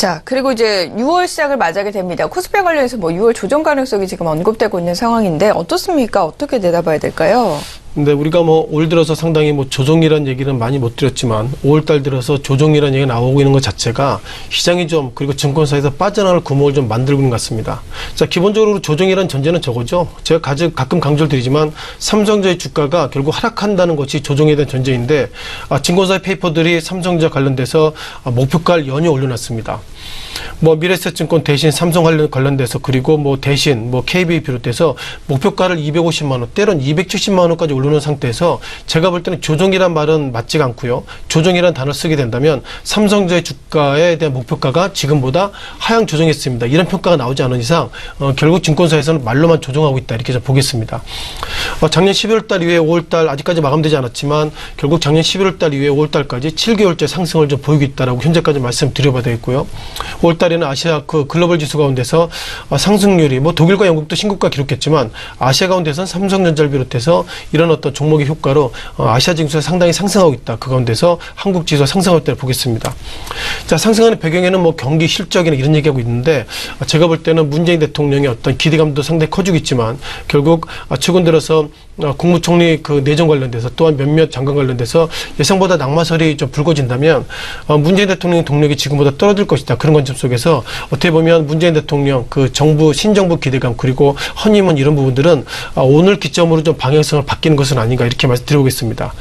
자, 그리고 이제 6월 시작을 맞이하게 됩니다. 코스피 관련해서 뭐 6월 조정 가능성이 지금 언급되고 있는 상황인데 어떻습니까? 어떻게 내다봐야 될까요? 근데 우리가 뭐 올 들어서 상당히 뭐 조정이라는 얘기는 많이 못 드렸지만 5월달 들어서 조정이라는 얘기가 나오고 있는 것 자체가 시장이 좀 그리고 증권사에서 빠져나갈 구멍을 좀 만들고 있는 것 같습니다. 자, 기본적으로 조정이라는 전제는 저거죠. 제가 가끔 강조를 드리지만 삼성전자의 주가가 결국 하락한다는 것이 조정에 대한 전제인데 증권사의 페이퍼들이 삼성전자 관련돼서 목표가를 연이어 올려놨습니다. 뭐 미래에셋증권 대신 삼성 관련돼서 그리고 뭐 대신 뭐 KB 비롯해서 목표가를 250만 원, 때론 270만 원까지 올려놓은 상태에서 제가 볼 때는 조정이란 말은 맞지가 않고요. 조정이란 단어를 쓰게 된다면 삼성전자의 주가에 대한 목표가가 지금보다 하향 조정했습니다. 이런 평가가 나오지 않은 이상 결국 증권사에서는 말로만 조정하고 있다 이렇게 좀 보겠습니다. 작년 11월 달 이후에 5월 달 아직까지 마감되지 않았지만 결국 작년 11월 달 이후에 5월 달까지 7개월째 상승을 좀 보이고 있다라고 현재까지 말씀드려봐야 되겠고요. 5월 달에는 아시아 그 글로벌 지수 가운데서 상승률이 뭐 독일과 영국도 신고가 기록했지만 아시아 가운데서는 삼성전자를 비롯해서 이런 어떤 종목의 효과로 아시아 지수가 상당히 상승하고 있다. 그 가운데서 한국 지수가 상승할 때를 보겠습니다. 자, 상승하는 배경에는 뭐 경기 실적이나 이런 얘기하고 있는데 제가 볼 때는 문재인 대통령의 어떤 기대감도 상당히 커지고 있지만 결국 최근 들어서 국무총리 그 내정 관련돼서 또한 몇몇 장관 관련돼서 예상보다 낙마설이 좀 불거진다면 문재인 대통령의 동력이 지금보다 떨어질 것이다. 그런 관점 속에서 어떻게 보면 문재인 대통령 그 정부 신정부 기대감 그리고 허니문 이런 부분들은 오늘 기점으로 좀 방향성을 바뀌는 것은 아닌가 이렇게 말씀드려보겠습니다.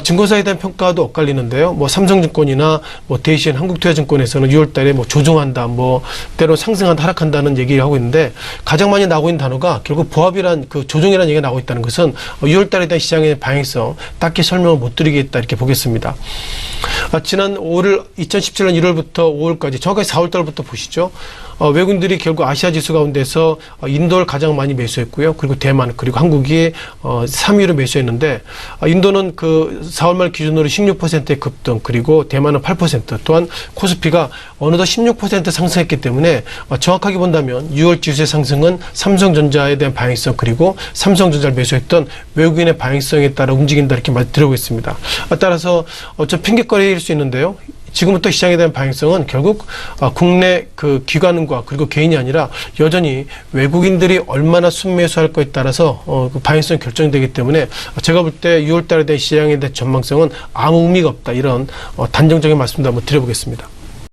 증권사에 대한 평가도 엇갈리는데요. 뭐 삼성증권이나 뭐 대신 한국투자증권에서는 6월달에 뭐 조정한다, 뭐 때로 상승한다, 하락한다는 얘기를 하고 있는데 가장 많이 나오고 있는 단어가 결국 보합이란 그 조정이라는 얘기가 나오고 있다는 것은 6월달에 대한 시장의 방향성 딱히 설명을 못 드리겠다 이렇게 보겠습니다. 지난 2017년 1월부터 5월까지 정확하게 4월달부터 보시죠. 외국인들이 결국 아시아 지수 가운데서 인도를 가장 많이 매수했고요. 그리고 대만 그리고 한국이 3위로 매수했는데 인도는 그 4월 말 기준으로 16%의 급등 그리고 대만은 8% 또한 코스피가 어느덧 16% 상승했기 때문에 정확하게 본다면 6월 지수의 상승은 삼성전자에 대한 방향성 그리고 삼성전자를 매수했던 외국인의 방향성에 따라 움직인다 이렇게 말씀드려보겠습니다. 따라서 좀 핑계거리일 수 있는데요. 지금부터 시장에 대한 방향성은 결국 국내 그 기관과 그리고 개인이 아니라 여전히 외국인들이 얼마나 순매수할 거에 따라서 그 방향성이 결정되기 때문에 제가 볼 때 6월 달에 대한 시장에 대한 전망성은 아무 의미가 없다. 이런 단정적인 말씀도 한번 드려보겠습니다.